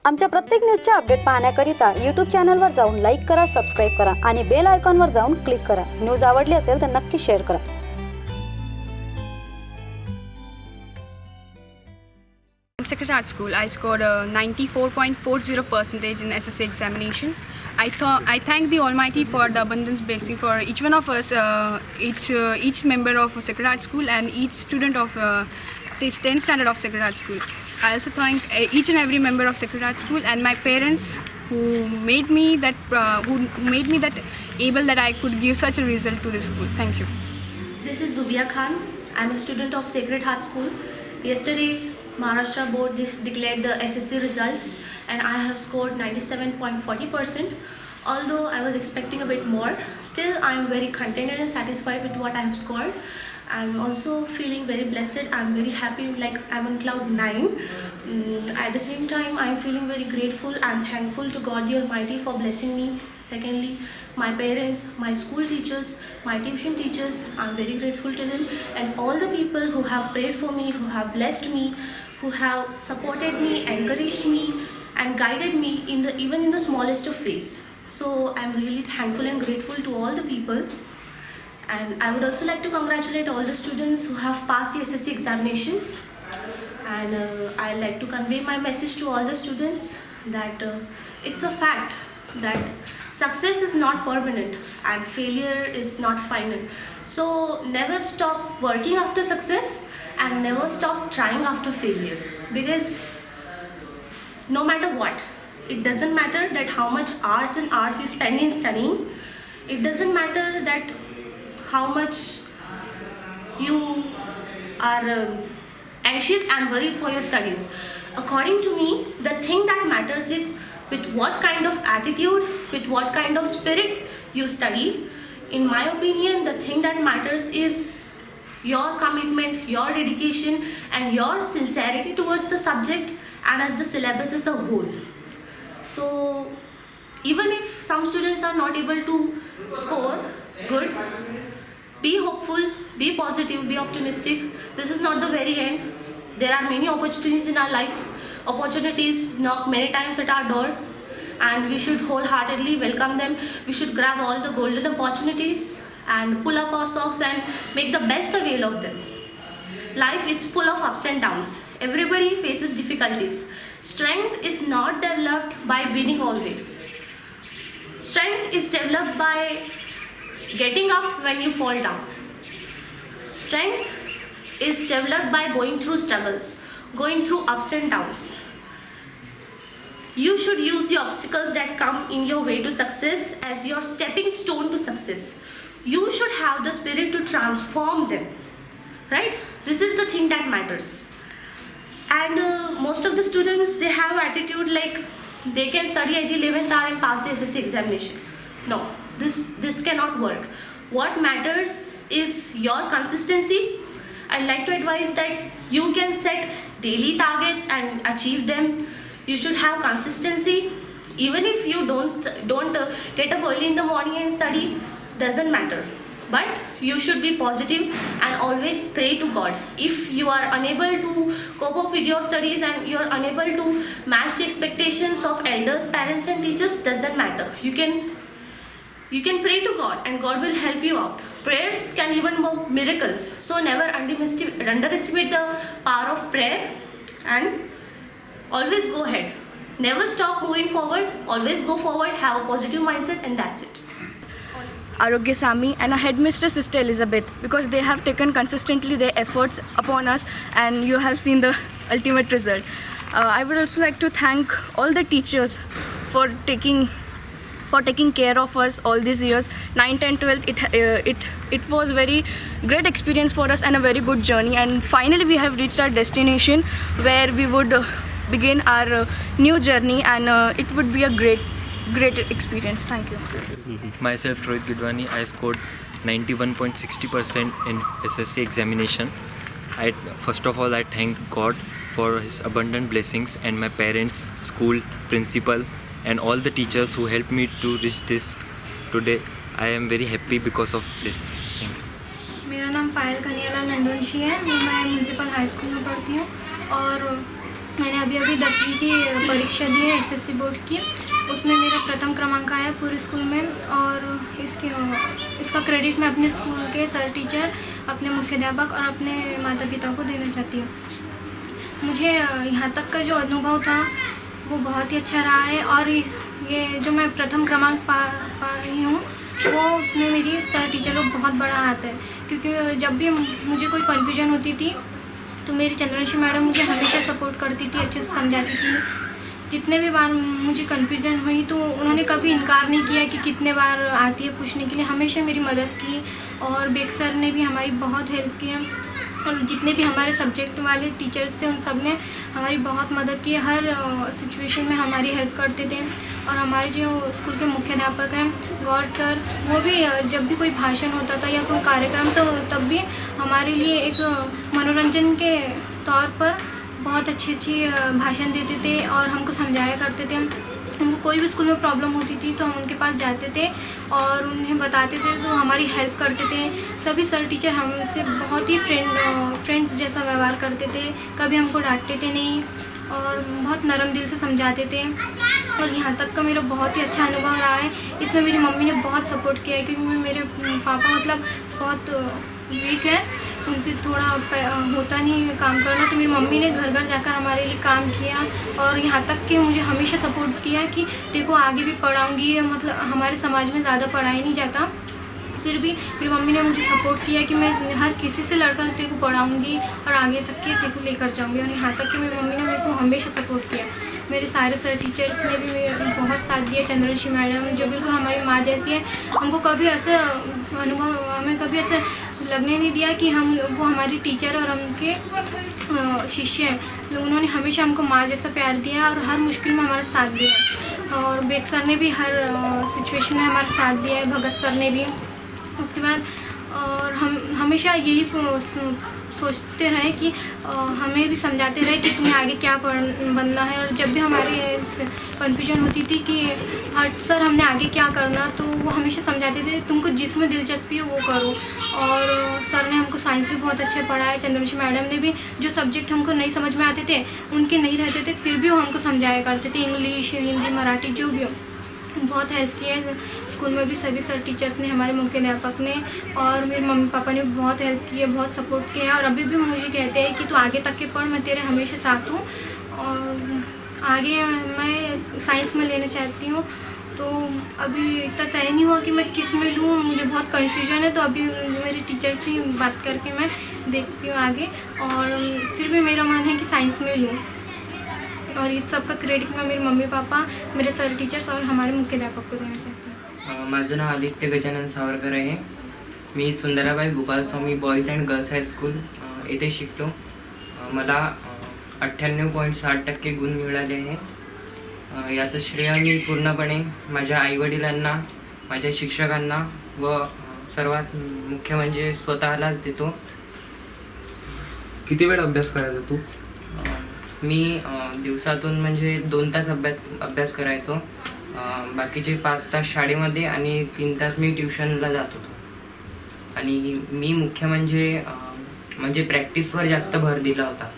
आमच्या प्रत्येक न्यूजचे update पाहण्याकरिता YouTube चॅनलवर जाऊन लाईक करा, सबस्क्राईब करा आणि बेल आयकॉनवर जाऊन क्लिक करा. न्यूज आवडली असेल तर नक्की शेअर करा. Sacred Heart School, I scored 94.40% in SSC examination. I thank the Almighty for the abundance blessing for each one of us, each member of Sacred Heart School and each student of this 10th standard of Sacred Heart School. I also thank each and every member of Sacred Heart School and my parents who made me that able that I could give such a result to this school. Thank you. This is Zubia Khan. I'm a student of Sacred Heart School. Yesterday, Maharashtra board declared the SSC results and I have scored 97.40%. Although I was expecting a bit more, still I am very contented and satisfied with what I have scored. I'm also feeling very blessed. I'm very happy, like I'm on cloud 9. At the same time, I'm feeling very grateful and thankful to God the Almighty for blessing me. Secondly, my parents, my school teachers, my tuition teachers, I'm very grateful to them, and all the people who have prayed for me, who have blessed me, who have supported me, encouraged me and guided me even in the smallest of ways. So I'm really thankful and grateful to all the people. And I would also like to congratulate all the students who have passed the SSC examinations. And I'd like to convey my message to all the students that it's a fact that success is not permanent and failure is not final. So never stop working after success and never stop trying after failure, because no matter what, it doesn't matter that how much hours and hours you spend in studying. It doesn't matter that how much you are anxious and worried for your studies. According to me, the thing that matters is with what kind of attitude, with what kind of spirit you study. In my opinion, the thing that matters is your commitment, your dedication and your sincerity towards the subject and as the syllabus as a whole. So even if some students are not able to score good, be hopeful, be positive, be optimistic. This is not the very end. There are many opportunities in our life. Opportunities knock many times at our door and we should wholeheartedly welcome them. We should grab all the golden opportunities and pull up our socks and make the best avail of them. Life is full of ups and downs. Everybody faces difficulties. Strength is not developed by winning always. Strength is developed by getting up when you fall down. Strength is developed by going through struggles, going through ups and downs. You should use the obstacles that come in your way to success as your stepping stone to success. You should have the spirit to transform them, right? This is the thing that matters. And most of the students, they have attitude like they can study at the 11th hour and pass the SSC examination. No, this cannot work. What matters is your consistency. I'd like to advise that you can set daily targets and achieve them. You should have consistency. Even if you don't get up early in the morning and study, doesn't matter. But you should be positive and always pray to God. If you are unable to cope up with your studies and you are unable to match the expectations of elders, parents and teachers, doesn't matter. You can pray to God and God will help you out. Prayers can even work miracles. So never underestimate the power of prayer and always go ahead. Never stop moving forward. Always go forward. Have a positive mindset and that's it. Arogya Sami and our headmistress Sister Elizabeth, because they have taken consistently their efforts upon us and you have seen the ultimate result. I would also like to thank all the teachers for taking care of us all these years. 9th and 12th, it was very great experience for us and a very good journey, and finally we have reached our destination where we would begin our new journey, and it would be a great experience. Thank you. Myself Rohit Gidwani, I scored 91.60% in SSC examination. First of all, I thank God for his abundant blessings and my parents, school, principal and all the teachers who helped me to reach this today. I am very happy because of this. Thank you. मेरा नाम पायल कन्हैयालाल नंदवंशी है। मैं municipal high school में पढ़ती हूँ और मैंने अभी 10वीं की परीक्षा दी है एसएससी बोर्ड की। उसमें मेरा प्रथम क्रमांक आया पूरे स्कूल में। और इसका क्रेडिट मैं अपने स्कूल के सर टीचर, अपने मुख्याध्यापक और अपने माता पिता को देना चाहती हूँ। मुझे यहाँ तक का जो अनुभव था वो बहुत ही अच्छा रहा है। और ये जो मैं प्रथम क्रमांक पाई हूँ वो उसमें मेरी सर टीचर लोग बहुत बड़ा हाथ है, क्योंकि जब भी मुझे कोई कन्फ्यूजन होती थी तो मेरी चंद्रवंशी मैडम मुझे हमेशा सपोर्ट करती थी, अच्छे से समझाती थी। जितने भी बार मुझे कन्फ्यूजन हुई तो उन्होंने कभी इनकार नहीं किया कि कितने बार आती है पूछने के लिए, हमेशा मेरी मदद की। और बेग सर ने भी हमारी बहुत हेल्प की है। और जितने भी हमारे सब्जेक्ट वाले टीचर्स थे उन सब ने हमारी बहुत मदद की, हर सिचुएशन में हमारी हेल्प करते थे। और हमारे जो स्कूल के मुख्याध्यापक हैं गौर सर, वो भी जब भी कोई भाषण होता था या कोई कार्यक्रम तो तब भी हमारे लिए एक मनोरंजन के तौर पर बहुत अच्छी भाषण देते थे और हमको समझाया करते थे। उनको कोई भी स्कूल में प्रॉब्लम होती थी तो हम उनके पास जाते थे और उन्हें बताते थे, तो हमारी हेल्प करते थे। सभी सर टीचर हमसे बहुत ही फ्रेंड्स जैसा व्यवहार करते थे, कभी हमको डांटते थे नहीं और बहुत नरम दिल से समझाते थे। और यहाँ तक का मेरा बहुत ही अच्छा अनुभव रहा है। इसमें मेरी मम्मी ने बहुत सपोर्ट किया है, क्योंकि मेरे पापा मतलब बहुत वीक है, उनसे थोड़ा होता नहीं काम करना, तो मेरी मम्मी ने घर घर जाकर हमारे लिए काम किया। और यहाँ तक कि मुझे हमेशा सपोर्ट किया कि देखो आगे भी पढ़ाऊँगी, मतलब हमारे समाज में ज़्यादा पढ़ाई नहीं जाता, फिर भी मेरी मम्मी ने मुझे सपोर्ट किया कि मैं हर किसी से लड़कर तेरे को पढ़ाऊँगी और आगे तक के तेरे को लेकर जाऊँगी। और यहाँ तक कि मेरी मम्मी ने मेरे को हमेशा सपोर्ट किया। मेरे सारे सर टीचर्स ने भी मेरे बहुत साथ दिया। चंद्रवंशी मैडम जो बिल्कुल हमारी माँ जैसी है, हमको कभी ऐसा अनुभव, हमें कभी ऐसे लगने नहीं दिया कि वो हमारी टीचर और उनके शिष्य हैं। तो उन्होंने हमेशा हमको माँ जैसा प्यार दिया और हर मुश्किल में हमारा साथ दिया। और बेग सर ने भी हर सिचुएशन में हमारा साथ दिया है, भगत सर ने भी। उसके बाद और हम हमेशा यही सोचते रहे कि हमें भी समझाते रहे कि तुम्हें आगे क्या बनना है। और जब भी हमारी कन्फ्यूजन होती थी कि हट सर हमने आगे क्या करना, तो वो हमेशा समझाते थे तुमको जिसमें दिलचस्पी है वो करो। और सर ने हमको साइंस भी बहुत अच्छे पढ़ाया। चंद्रवंशी मैडम ने भी जो सब्जेक्ट हमको नहीं समझ में आते थे, उनके नहीं रहते थे, फिर भी वो हमको समझाया करते थे। इंग्लिश, हिंदी, मराठी जो भी हो, बहुत हेल्प की है। स्कूल में भी सभी सर टीचर्स ने, हमारे मुख्याध्यापक ने और मेरे मम्मी पापा ने बहुत हेल्प की है, बहुत सपोर्ट किया है। और अभी भी मुझे कहते हैं कि तू आगे तक के पढ़, मैं तेरे हमेशा साथ हूँ। और आगे मैं साइंस में लेना चाहती हूँ, तो अभी इतना तय नहीं हुआ कि मैं किस में लूँ, मुझे बहुत कन्फ्यूजन है। तो अभी मेरे टीचर से बात करके मैं देखती हूँ आगे, और फिर भी मेरा मन है कि साइंस में लूँ। और इस सब का क्रेडिट मैं मेरे मम्मी पापा, मेरे सर टीचर्स और हमारे मुख्याध्यापक को देना चाहती हूँ। माझं नाव आदित्य गजानन सावरकर आहे। मी Sundarabai Gopalaswami boys and girls high school येथे शिकलो। मला 98.60% गुण मिळाले आहे। याचं श्रेय मी पूर्णपणे माझ्या आईवडिलांना, माझ्या शिक्षकांना व सर्वात मुख्य म्हणजे स्वतःलाच देतो। किती वेळ अभ्यास करायचा तू? मी दिवसातून म्हणजे 2 तास अभ्यास करायचो। बाकीचे 5 तास शाळेमध्ये आणि 3 तास मी ट्युशनला जात होतो। आणि मी मुख्य म्हणजे प्रॅक्टिसवर जास्त भर दिला होता।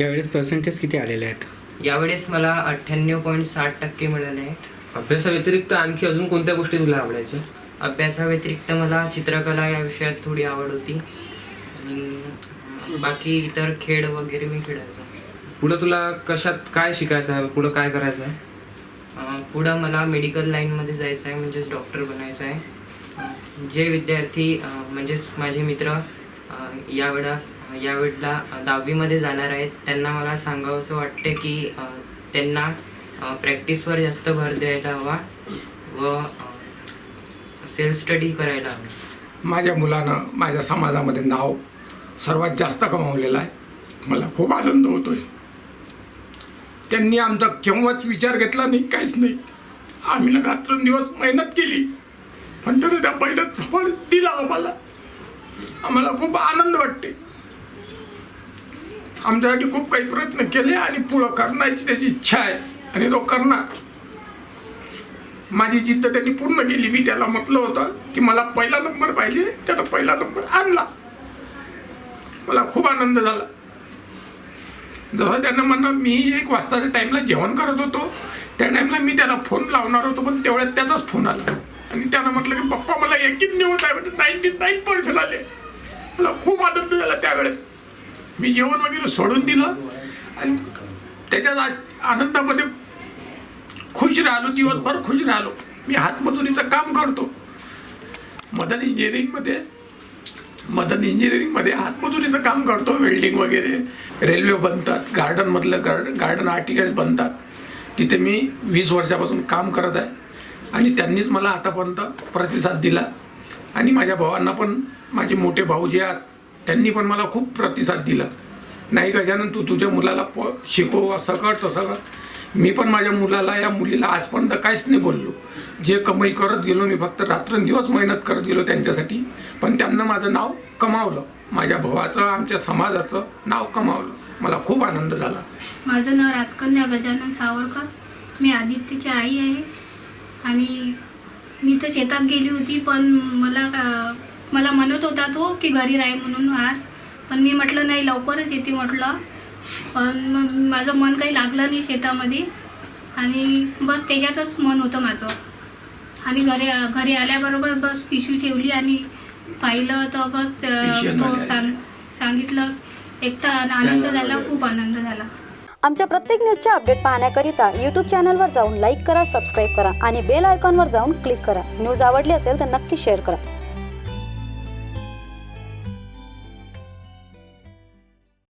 यावेळेस पर्सेंटेज किती आलेले आहेत? यावेळेस मला 98.60% मिळाले आहेत। अभ्यासाव्यतिरिक्त आणखी अजून कोणत्या गोष्टी तुला आवडायच्या? अभ्यासाव्यतिरिक्त मला चित्रकला या विषयात थोडी आवड होती आणि बाकी इतर खेळ वगैरे मी खेळायचो। पुढं तुला कशात काय शिकायचं आहे? पुढं काय करायचं आहे? पुढं मला मेडिकल लाईनमध्ये जायचं आहे, म्हणजेच डॉक्टर बनायचं आहे। जे विद्यार्थी म्हणजेच माझे मित्र यावेळेला 10वीमध्ये जाणार आहेत, त्यांना मला सांगावंसं वाटते की त्यांना प्रॅक्टिसवर जास्त भर द्यायला हवा व सेल्फ स्टडी करायला हवं। माझ्या मुलानं माझ्या समाजामध्ये नाव सर्वात जास्त कमावलेला आहे। मला खूप आनंद होतोय। त्यांनी आमचा केव्हाच विचार घेतला नाही, काहीच नाही। आम्ही रात्रंदिवस मेहनत केली, पण त्यानं त्या पहिल्याच फळ दिला आम्हाला खूप आनंद वाटते। आमच्यासाठी खूप काही प्रयत्न केले आणि पुढं करण्याची त्याची इच्छा आहे आणि तो करणार। माझी जिद्द त्यांनी पूर्ण केली। मी त्याला म्हटलं होतं की मला पहिला नंबर पाहिजे, त्यानं पहिला नंबर आणला। मला खूप आनंद झाला। जसं त्यांना म्हणणं मी 1 वाजताच्या टाईमला जेवण करत होतो, त्या टाईमला मी त्याला फोन लावणार होतो, पण तेवढ्यात त्याचाच फोन आला आणि त्यानं म्हटलं की पप्पा मला यकीन होत आहे, म्हणजे 99% आले. मला खूप आनंद झाला त्यावेळेस. मी जेवण वगैरे सोडून दिलं आणि त्याच्यात आनंदामध्ये खुश राहिलो, दिवसभर खुश राहिलो. मी हातमजुरीचं काम करतो मदन इंजिनिअरिंगमध्ये हातमजुरीचं काम करतो, वेल्डिंग वगैरे. रेल्वे बनतात, गार्डन आर्टिकल्स बनतात, तिथे मी 20 वर्षापासून काम करत आहे आणि त्यांनीच मला आतापर्यंत प्रतिसाद दिला. आणि माझ्या भावांना पण, माझे मोठे भाऊ जे आहेत त्यांनी पण मला खूप प्रतिसाद दिला. नाही गजानन, तू तुझ्या मुलाला शिकव, असं कर तसं कर. मी पण माझ्या मुलाला, या मुलीला आजपर्यंत काहीच नाही बोललो. जे कमाई करत गेलो मी, फक्त रात्रंदिवस मेहनत करत गेलो त्यांच्यासाठी, पण त्यांना माझं नाव कमावलं, माझ्या भावाचं, आमच्या समाजाचं नाव कमावलं. मला खूप आनंद झाला. माझं नाव राजकन्या गजानन सावरकर. मी आदित्यची आई आहे आणि मी तर शेतात गेली होती, पण मला म्हणत होता तो की घरी राही म्हणून आज, पण मी म्हटलं नाही, लवकरच येते म्हटलं. पण मग माझं मन काही लागलं नाही शेतामध्ये आणि बस त्याच्यातच मन होतं माझं. आणि घरी आल्याबरोबर बस पिशवी ठेवली आणि पाहिलं तर बस तो सांगितलं. एक तर आनंद झाला, खूप आनंद झाला. आमच्या प्रत्येक न्यूजच्या अपडेट पाहण्याकरिता यूट्यूब चॅनलवर जाऊन लाईक करा, सबस्क्राईब करा आणि बेल आयकॉनवर जाऊन क्लिक करा. न्यूज आवडली असेल तर नक्की शेअर करा.